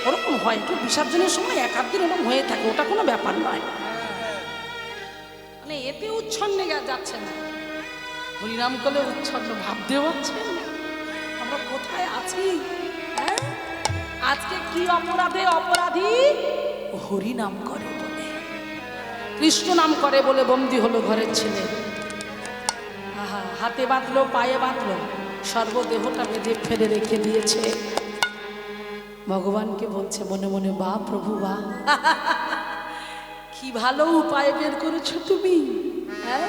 [SPEAKER 1] ওরকম হয় একটু বিসর্জনের সময় এক আধ দিন ওরকম হয়ে থাকে ওটা কোনো ব্যাপার নয় মানে এতে উচ্ছন্নে যাচ্ছে না হরিনাম করলে উচ্ছন্ন ভাবতেও পারছেন কোথায় আছি? হ্যাঁ? আজকে কি অপরাধে অপরাধী? হরি নাম করে বলে, কৃষ্ণ নাম করে বলে বন্দী হলো ঘরের ছেলে। আহা, হাতে বাঁধলো, পায়ে বাঁধলো, সর্বদেহটা বেঁধে ফেলে রেখে দিয়েছে। ভগবানকে বলছে মনে মনে, বা প্রভু বা, কি ভালো উপায় বের করেছো তুমি। হ্যাঁ,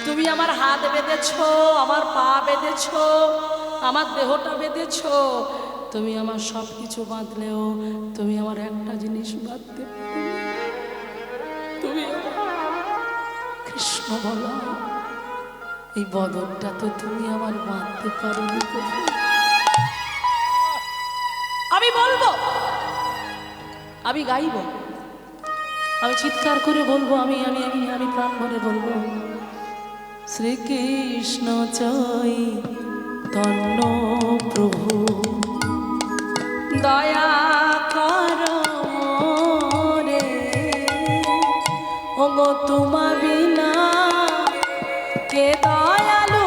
[SPEAKER 1] তুমি আমার হাত বেঁধেছো, আমার পা বেঁধেছো, আমার দেহটা বেঁধেছো। তুমি আমার সব কিছু বাঁধলেও তুমি আমার একটা জিনিস বাঁধতে পারো না। তুমি আমার কৃষ্ণ বলো, এই বদনটা তো তুমি আমার বাঁধতে পারোনি। আমি বলবো, আমি গাইব, আমি চিৎকার করে বলবো, আমি আমি আমি আমি প্রাণ ভরে বলবো, শ্রীকৃষ্ণ চৈতন্য প্রভু দয়া কর রে, ওগো তোমা বিনা কে দয়ালু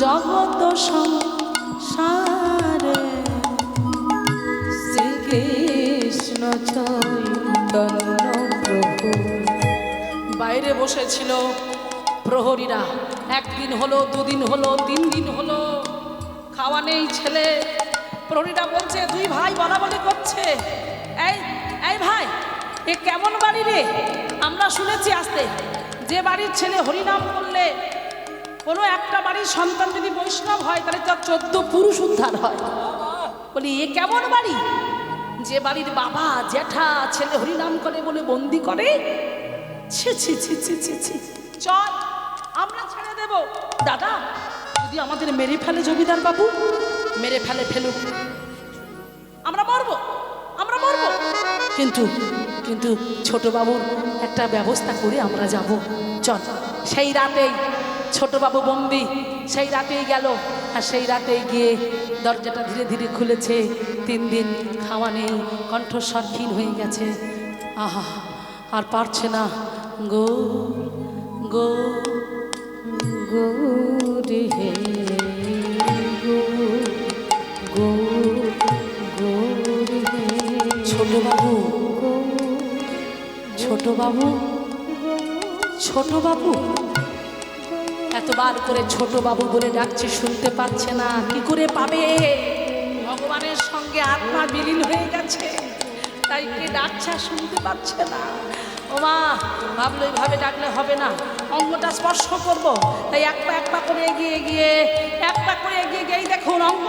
[SPEAKER 1] জগত সংসারে, শ্রীকৃষ্ণ চৈতন্য প্রভু। বাইরে বসেছিল প্রহরীরা, একদিন হলো, দুদিন হলো, 3 দিন হলো, খাওয়া নেই ছেলে। প্রহরীরা বলছে, 2 ভাই বলাবলি করছে, এই এই ভাই, এ কেমন বাড়ি রে? আমরা শুনেছি আসতে, যে বাড়ির ছেলে হরিনাম করলে কোনো একটা বাড়ির সন্তান যদি বৈষ্ণব হয় তাহলে তার 14 পুরুষ উদ্ধার হয়। বলি এ কেমন বাড়ি, যে বাড়ির বাবা জ্যাঠা ছেলে হরিনাম করে বলে বন্দি করে? ছি ছি ছি ছি ছি ছি, চল আমরা ছেড়ে দেব। দাদা, যদি আমাদের মেরে ফেলে জমিদার বাবু, মেরে ফেলে ফেলুক, আমরা মরবো, আমরা মরবো, কিন্তু কিন্তু ছোট বাবুর একটা ব্যবস্থা করে আমরা যাব। চল। সেই রাতেই ছোট বাবু বন্দি, সেই রাতেই গেল, আর সেই রাতেই গিয়ে দরজাটা ধীরে ধীরে খুলেছে। 3 দিন খাওয়া নেই, কণ্ঠস্বর ক্ষীণ হয়ে গেছে। আহা, আর পারছে না। গো গো গো রে হে গো গো গো রে হে। ছোট বাবু, ছোট বাবু, ছোট বাবু, এতবার করে ছোট বাবু বলে ডাকছে, শুনতে পাচ্ছে না। কি করে পাবে? ভগবানের সঙ্গে আত্মা বিলীন হয়ে গেছে, তাই কে ডাকছে আর শুনতে পাচ্ছে না। ও মা, ভাবলো এইভাবে ডাকলে হবে না, অঙ্গটা স্পর্শ করব, তাই এক পা করে এগিয়ে গিয়ে, এক পা করে এগিয়ে গিয়ে দেখুন অঙ্গ।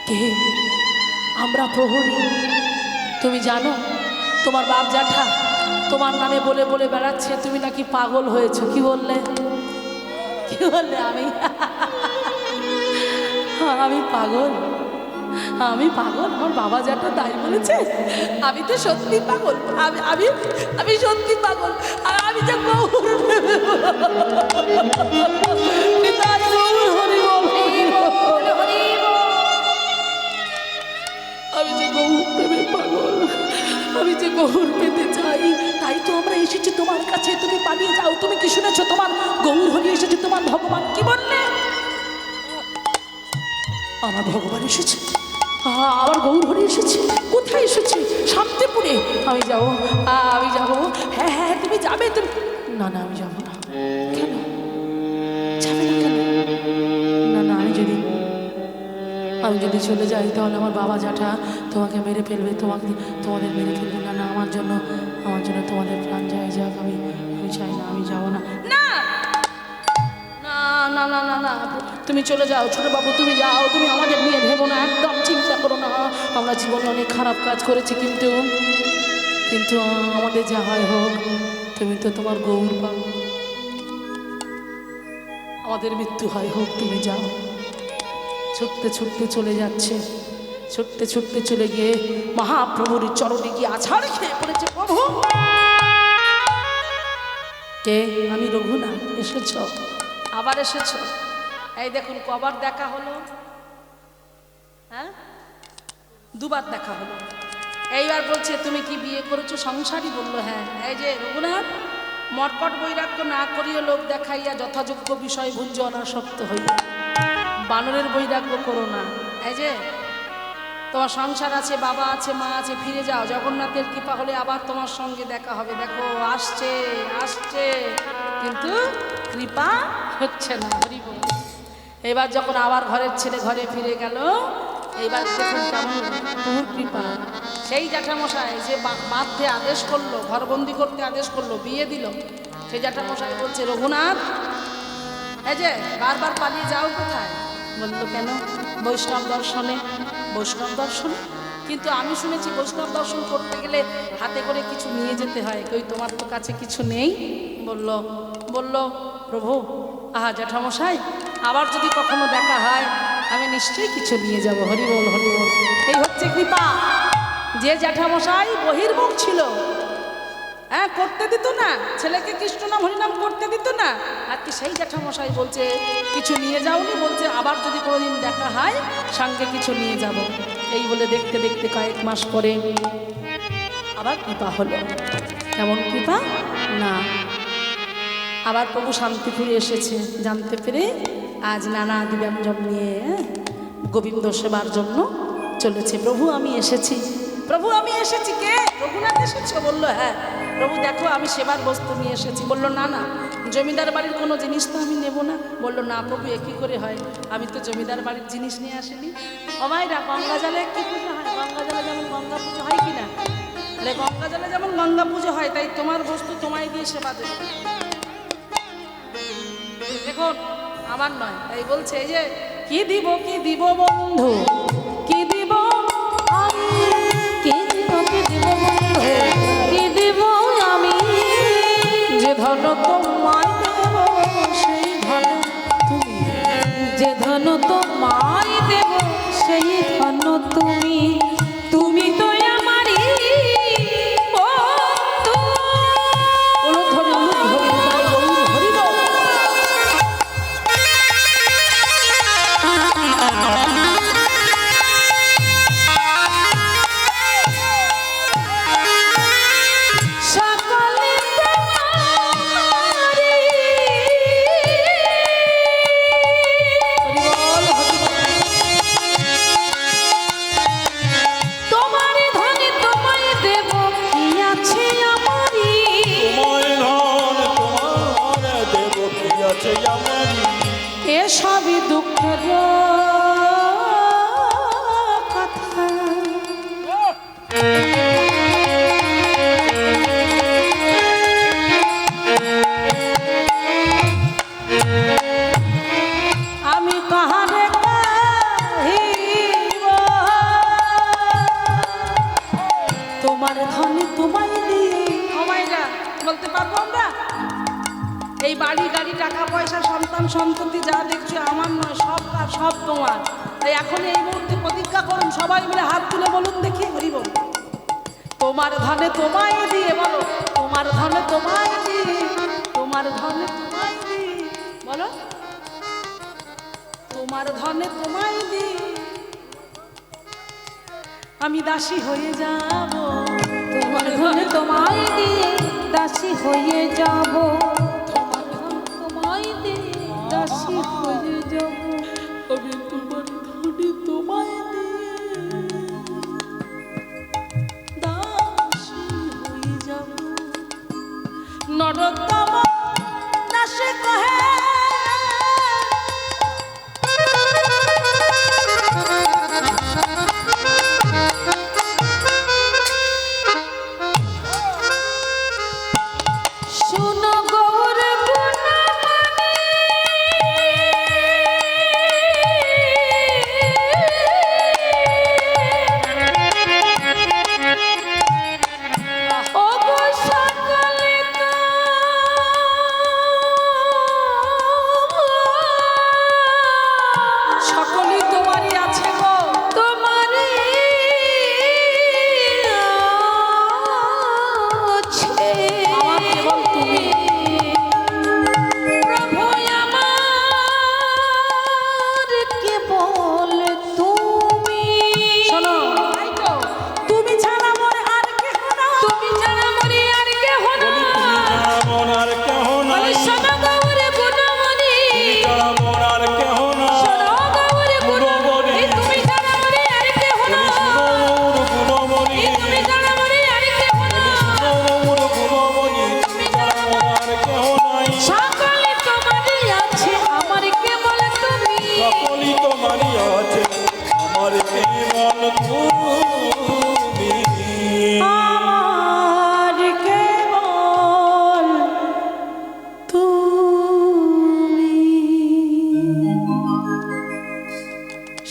[SPEAKER 1] কে? আমরা প্রহরী। তুমি জানো তোমার বাপ জ্যাঠা তোমার নামে বলে বলে বেড়াচ্ছে তুমি নাকি পাগল হয়েছো। কি বললে? কি বললে? আমি পাগল? আমি পাগল? আমার বাবা জ্যাঠা তাই বলেছে? আমি তো সত্যি পাগল, আমি আমি আমি সত্যি পাগল। আর আমি যে গৌর, আমি যে গৌর প্রেমের পাগল, আমি যে গৌর পেতে চাই, তাই তো আমরা এসেছি তোমার কাছে। তুমি পালিয়ে যাও। তুমি কি শুনেছো? তোমার গৌর হরি এসেছে, তোমার ভগবান। কি বললে? আমার ভগবান এসেছে, আমার গৌর হরি এসেছে। কোথায় এসেছে? শান্তিপুরে। আমি যাবো, আমি যাবো। হ্যাঁ হ্যাঁ, তুমি যাবে। তুমি না না, আমি যাবো না। কেন যাবে না? কেন? না না, আমি যদি চলে যাই তাহলে আমার বাবা জ্যাঠা তোমাকে মেরে ফেলবে, তোমাদের মেরে ফেলবে। না না, আমার জন্য তোমাদের প্রাণ যায় যাক, আমি চাই না, আমি যাবো না। না না না না না, তুমি চলে যাও ছোট বাবু, তুমি যাও। তুমি আমাদের নিয়ে ভেবো না, একদম চিন্তা করো না। আমরা জীবনে অনেক খারাপ কাজ করেছি, কিন্তু আমাদের যা হয় হোক, তুমি তো তোমার গৌর পাও। আমাদের মৃত্যু হয় হোক, তুমি যাও। ছুটতে ছুটতে চলে যাচ্ছে। ছুটতে ছুটতে চলে গিয়ে মহাপ্রভুর চরণে গিয়ে আছাড় খেয়ে পড়েছে। প্রভু, কে? আমি রঘুনাথ। এসেছ? আবার এসেছ? এই দেখুন কবার দেখা হলো, হ্যাঁ, দুবার দেখা হলো। এইবার বলছে তুমি কি বিয়ে করেছো সংসারী? বললো হ্যাঁ। এই যে রঘুনাথ, মটকট বৈরাগ্য না করিয়া লোক দেখাইয়া যথাযোগ্য বিষয় ভুঞ্জ অনাসক্ত হইয়া, বানরের বৈরাগ্য করো না। এই যে তোমার সংসার আছে, বাবা আছে, মা আছে, ফিরে যাও, জগন্নাথের কৃপা হলে আবার তোমার সঙ্গে দেখা হবে। দেখো আসছে আসছে, কিন্তু কৃপা হচ্ছে না। হরি বল। এবার যখন আবার ঘরের ছেলে ঘরে ফিরে গেল, এইবার দেখুন কেমন প্রভুর কৃপা। সেই জ্যাঠামশাই যে বাঁধতে আদেশ করলো, ঘরবন্দি করতে আদেশ করলো, বিয়ে দিল, সেই জ্যাঠামশাই বলছে রঘুনাথ, এই যে বারবার পালিয়ে যাও কোথায়? বললো কেন? বৈষ্ণব দর্শনে। বৈষ্ণব দর্শনে? কিন্তু আমি শুনেছি বৈষ্ণব দর্শন করতে গেলে হাতে করে কিছু নিয়ে যেতে হয়, কই তোমার তো কাছে কিছু নেই? বলল প্রভু, আহা জ্যাঠামশাই, আবার যদি কখনো দেখা হয় আমি নিশ্চয়ই কিছু নিয়ে যাব। হরি বল, হরি বল। এই হচ্ছে কৃপা। যে জ্যাঠামশাই বহির্মুখ ছিল, হ্যাঁ, করতে দিত না, ছেলেকে কৃষ্ণ নাম হরিনাম করতে দিত না, আর কি সেই জ্যাঠামশাই বলছে কিছু নিয়ে যাওনি, বলছে আবার যদি কোনোদিন দেখা হয় সঙ্গে কিছু নিয়ে যাব। এই বলে দেখতে দেখতে কয়েক মাস পরে আবার কৃপা হলো। কেমন কৃপা না, আবার প্রভু শান্তিপুরে এসেছে, জানতে পেরে আজ নানা আদি ব্যঞ্জন নিয়ে গোবিন্দ সেবার জন্য চলেছে। প্রভু আমি এসেছি, প্রভু আমি এসেছি। কে? রঘুনাথ এসেছো? বললো হ্যাঁ। প্রভু দেখো আমি সেবার বস্তু নিয়ে এসেছি। বললো না না, জমিদার বাড়ির কোনো জিনিস তো আমি নেব না। বললো না প্রভু, এ কী করে হয়, আমি তো জমিদার বাড়ির জিনিস নিয়ে আসিনি। অমাইরা, গঙ্গা জলে কি পুজো হয়? গঙ্গা জলে যেমন গঙ্গা পুজো হয় কিনা, তাহলে গঙ্গা জলে যেমন গঙ্গা পুজো হয়, তাই তোমার বস্তু তোমায় দিয়ে সেবা দেবে। দেখুন আমার নয়, তাই বলছে এই যে কি দিব বন্ধু, কি দিব আমি, কি দিব বন্ধু, কি দিব আমি, যে ধন তোমায় দেব সেই ধন তুমি, যে ধন তোমায় দেব সেই ধন তুমি, তুমি তো আমারই বন্ধু। সবই দুঃখের কথা, আমি কাহারে কাহিব, তোমার ধনে তোমায় দিয়ে। আমায়রা বলতে পারবো আমরা, এই বাড়ি গাড়ি টাকা পয়সা সন্তান সন্ততি যা দেখছো আমার নয়, সব তোমার। তাই এখন এই মুহূর্তে প্রতিজ্ঞা করুন, সবাই মিলে হাত তুলে বলুন দেখি, হরি বল। তোমার ধনে তোমায় দিয়ে, বলো তোমার ধনে তোমায় দিয়ে, তোমার ধনে তোমায় দিয়ে, বলো তোমার ধনে তোমায় দিয়ে আমি দাসী হয়ে যাব, তোমার ধনে তোমায় দিয়ে দাসী হয়ে যাব, দাসী হয়ে যাব, আমি তোমার ধনে তোমায় দিয়ে দাসী হয়ে যাব। নরোত্তম দাসে কহে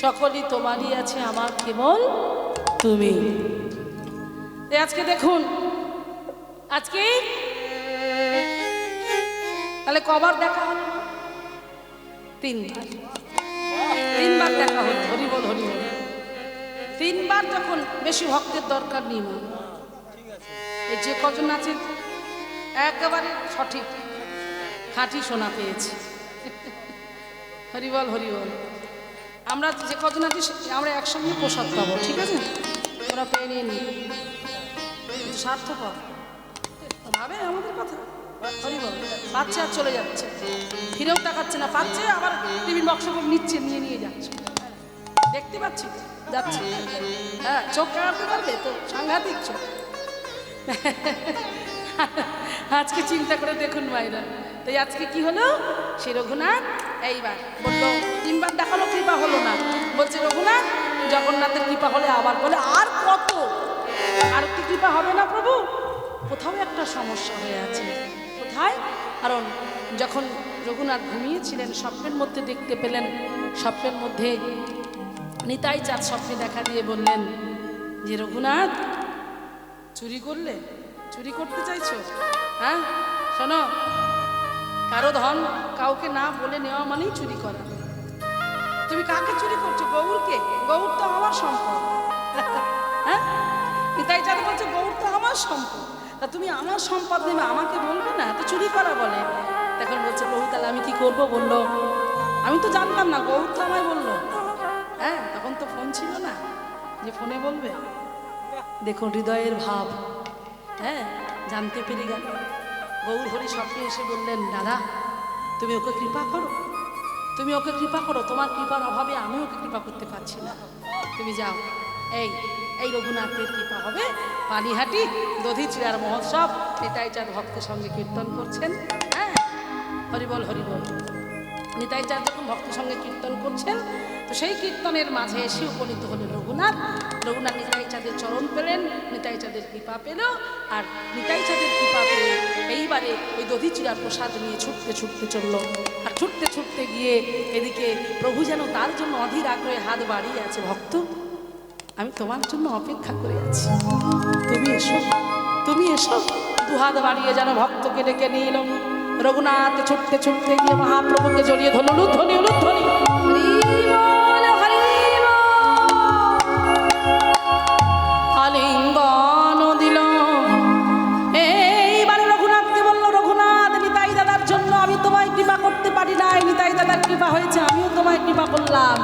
[SPEAKER 1] সকলই তোমারই আছে, আমার কেবল তুমি। তাই আজকে দেখুন, আজকে তাহলে কবার দেখা হলো? তিনবার। তিনবার দেখা হলো। হরি বল, হরি বল। তিনবার যখন বেশি ভক্তের দরকার নেই, মা এই যে কজন আছেন একেবারে সঠিক খাঁটি সোনা পেয়েছি। হরি বল, হরি বল। আমরা যে কজন আছি আমরা একসঙ্গে প্রসাদ পাবো, ঠিক আছে? ওরা পেয়ে নিয়ে নি, স্বার্থপর ভাবে আমাদের কথা। হরি বল। পাচ্ছে আর চলে যাচ্ছে, ফিরেও তাকাচ্ছে না, পাচ্ছে আবার টিফিন বক্স নিচ্ছে, নিয়ে নিয়ে যাচ্ছে। দেখতে পাচ্ছি যাচ্ছে, হ্যাঁ চোখ কাটাতে পারবে তো, সাংঘাতিক চোখ। আজকে চিন্তা করে দেখুন মায়েরা, তাই আজকে কি হলো? সে রঘুনাথ এইবার বললো, তিনবার দেখালো, কৃপা হলো না। বলছে রঘুনাথ, জগন্নাথের কৃপা হলে আবার বলে আর কত, আর কি কৃপা হবে না প্রভু? কোথাও একটা সমস্যা হয়ে আছে। কোথায়? কারণ যখন রঘুনাথ ঘুমিয়েছিলেন, স্বপ্নের মধ্যে দেখতে পেলেন, স্বপ্নের মধ্যে নিতাই চাঁদ স্বপ্নে দেখা দিয়ে বললেন যে রঘুনাথ, চুরি করলে? চুরি করতে চাইছো? হ্যাঁ শোনো, কারো ধন কাউকে না বলে নেওয়া মানেই চুরি করা। তুমি কাকে চুরি করছো? গৌরকে। গৌর তো আমার সম্পদ। হ্যাঁ, নিতাই চাঁদ বলছে গৌর তো আমার সম্পদ, তা তুমি আমার সম্পদ নেবে, আমাকে বলবে না, তো চুরি করা বলে। তখন বলছে প্রভু তাহলে আমি কি করবো? বললো আমি তো জানতাম না, গৌর তো আমায় বললো। হ্যাঁ, তখন তো ফোন ছিল না যে ফোনে বলবে। দেখো হৃদয়ের ভাব, হ্যাঁ জানতে পেরে গেল। গৌর হরি স্বপ্নে এসে বললেন, দাদা তুমি ওকে কৃপা করো, তুমি ওকে কৃপা করো, তোমার কৃপার অভাবে আমি ওকে কৃপা করতে পারছি না, তুমি যাও। এই এই রঘুনাথের কৃপা হবে। পানিহাটি দধিচিড়ার মহোৎসব, নিতাই চাঁদ ভক্তের সঙ্গে কীর্তন করছেন। হ্যাঁ, হরিবল, হরিবল। নিতাই চাঁদ যখন ভক্তের সঙ্গে কীর্তন করছেন, তো সেই কীর্তনের মাঝে এসে উপনীত হলেন রঘুনাথ। রঘুনাথ নিতাই চাঁদের চরণ পেলেন, নিতাই চাঁদের কৃপা পেল। আর নিতাই চাঁদের কৃপা পেয়ে এইবারে ওই দধিচিড়ার প্রসাদ নিয়ে ছুটতে ছুটতে চলল। আর ছুটতে ছুটতে গিয়ে এদিকে প্রভু যেন তার জন্য অধীর আগ্রহে হাত বাড়িয়ে আছে, ভক্ত আমি তোমার জন্য অপেক্ষা করে আছি, তুমি এসো, তুমি এসো। দুহাত বাড়িয়ে যেন ভক্তকে ডেকে নিয়ে এলো। রঘুনাথ ছুটতে ছুটতে গিয়ে মহাপ্রভুকে জড়িয়ে ধরল। উলুধ্বনি, উলুধ্বনি, আলিঙ্গন দিল। এইবারে রঘুনাথকে বলল, রঘুনাথ নিতাই দাদার জন্য আমি তোমায় কৃপা করতে পারি নাই, নিতাই দাদার কৃপা হয়েছে, আমিও তোমায় কৃপা করলাম।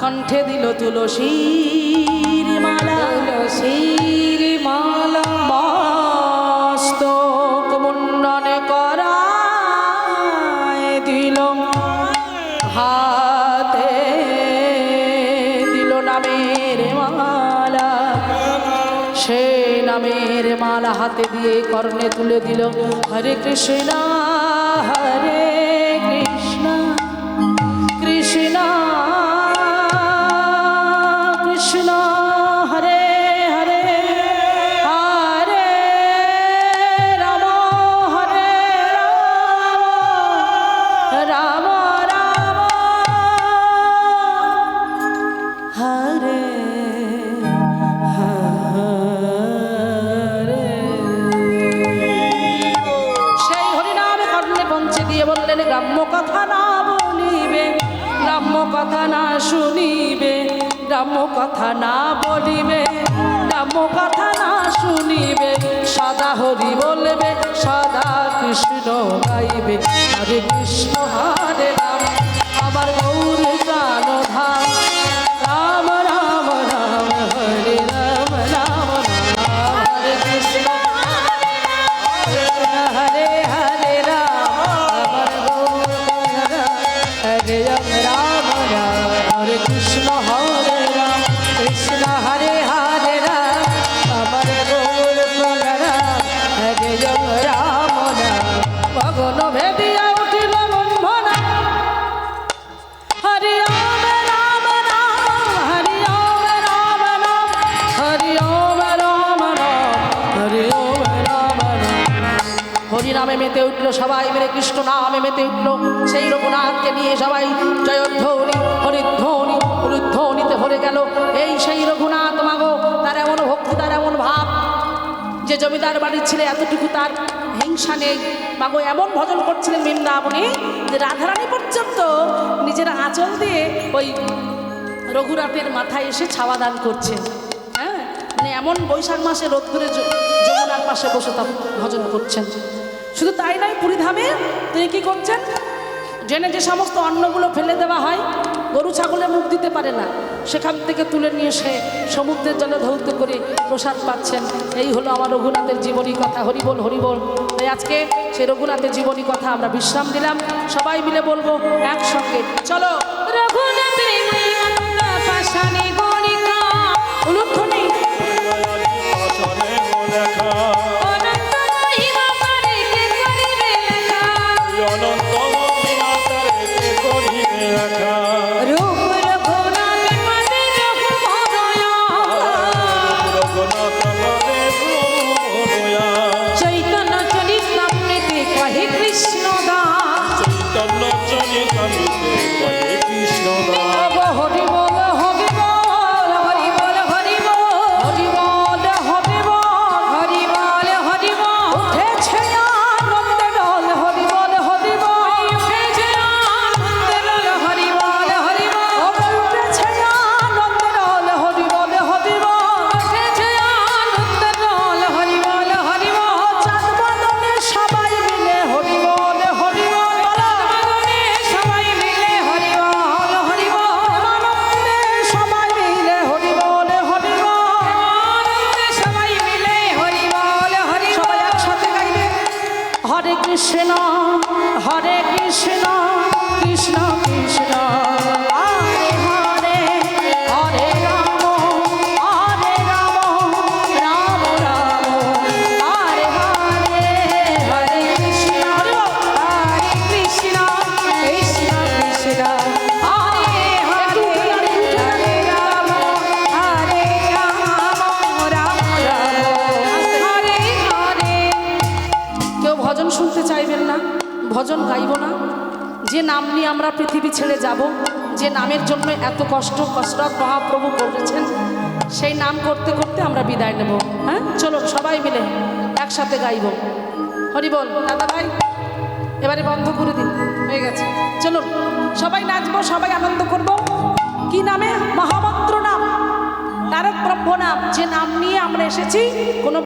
[SPEAKER 1] কণ্ঠে দিল তুলসীর মালা, তুলসীর মালা, মস্তক মুন্ডনে করায় দিল, হাতে দিল নামের মালা। সে নামের মালা হাতে দিয়ে কর্ণে তুলে দিল, হরে কৃষ্ণ হরে কৃষ্ণ কৃষ্ণ কৃষ্ণ হরে হরে, হরে রাম হরে রাম, রাম রাম হরে হরে। সেই হরিনামে কর্ণে পৌঁছে দিয়ে বললেন, গ্রাম্য কথা না বলিবে, গ্রাম্য কথা না শুনিবে, গ্রাম্য কথা না বলিবে, গ্রাম্য কথা না শুনিবে, সদা হরি বলবে, সদা কৃষ্ণ গাইবে, হরে কৃষ্ণ হরে রাম, আমার গৌর প্রাণ ধাম, রাম রাম রাম হরে রাম, রাম রাম হরে কৃষ্ণ হরে হরে রাম, আমার গৌর প্রাণ হরে রাম, রাম রাম হরে কৃষ্ণ হরে রাম, কৃষ্ণ হরে হরে রাম, আমার গৌর প্রাণ হরে রাম, রাম রাম। গগন ভেদিয়া উঠিল ব্রহ্মণা, হরি ওম রাম রাম, হরি ওম রাম রাম, হরি ওম রাম রাম, হরি ওম রাম রাম। হরি নামে মেতে উঠলো সবাই মিলে, কৃষ্ণ নামে মেতে উঠলো। সেই রঘুনাথকে নিয়ে সবাই জয়ধ্বনি হরিধ্বনি উলুধ্বনিতে জমিদার বাড়ির ছেলে এতটুকু তার হিংসা নেই, মাগো এমন ভজন করছিলেন বৃন্দাবনে যে রাধারানী পর্যন্ত নিজের আঁচল দিয়ে ওই রঘুনাথের মাথায় এসে ছাওয়া দান করছেন। হ্যাঁ, মানে এমন বৈশাখ মাসে রোদ করে যমুনার পাশে বসে তা ভজন করছেন। শুধু তাই নয়, পুরীধামে তিনি কি করছেন, জেনে যে সমস্ত অন্নগুলো ফেলে দেওয়া হয়, গরু ছাগলে মুখ দিতে পারে না, সেখান থেকে তুলে নিয়ে এসে সমুদ্রের জলে ধৌত করে প্রসাদ পাচ্ছেন। এই হলো আমার রঘুনাথের জীবনী কথা। হরিবোল হরিবোল। তাই আজকে সেই রঘুনাথের জীবনী কথা আমরা বিশ্রাম দিলাম, সবাই মিলে বলবো একসঙ্গে, চলো।
[SPEAKER 2] রঘুনাথের মহিমা পাষাণে গণিকা, উলুধ্বনি
[SPEAKER 3] পাষাণে লেখা,
[SPEAKER 2] অনন্ত মহিমা তারে কে করিবে লেখা।
[SPEAKER 3] অনন্ত মহিমা তারে কে করিবে লেখা।
[SPEAKER 2] রূপ রঘুনাথের পাদে রঘুবরয়া,
[SPEAKER 3] রঘুনাথ পাদে রঘুবরয়া।
[SPEAKER 2] চৈতন্য চরিতামৃতে কহে কৃষ্ণ দাস।
[SPEAKER 3] চৈতন্য চরিতামৃতে কহে কৃষ্ণ দাস।
[SPEAKER 2] হরি বল হরি বল, হরি বল হরি বল, হরি বল হরি বল, হরি বল হরি বল। উঠেছে আনন্দের ঢল, হরি বল হরি বল, উঠেছে আনন্দের ঢল, হরি বল হরি বল। উঠেছে আনন্দের ঢল, হরি বল হরি বল, উঠেছে আনন্দের ঢল, হরি বল হরি বল। চাঁদ বদনে সবাই মিলে হরি বল হরি বল, চাঁদ বদনে সবাই মিলে হরি বল হরি বল। আনন্দে সবাই মিলে হরি বল হরি বল, আনন্দে সবাই মিলে হরি বল হরি বল। সবাই একসাথে গাইবে, হরে কৃষ্ণ হরে কৃষ্ণ কৃষ্ণ কৃষ্ণ হরে হরে, হরে রাম রাম রাম হরে হরে। হরে কৃষ্ণ হরে কৃষ্ণ কৃষ্ণ কৃষ্ণ হরে হরে, হরে রাম রাম হরে হরে।
[SPEAKER 1] কেউ ভজন শুনতে চাইবেন না, ভজন গাইব না। যে নাম নিয়ে আমরা পৃথিবী ছেড়ে যাব, যে নামের জন্য এত কষ্ট কসরত মহাপ্রভু করেছেন, সেই নাম করতে করতে আমরা বিদায় নেব। হ্যাঁ, চলো সবাই মিলে একসাথে গাইব। হরি বল। দাদা ভাই এবারে বন্ধ করে দিন, হয়ে গেছে। চলুন সবাই নাচবো, সবাই আনন্দ করব। কি নামে? মহামন্ত্র নাম, তারক ব্রহ্ম নাম। যে নাম নিয়ে আমরা এসেছি, কোনো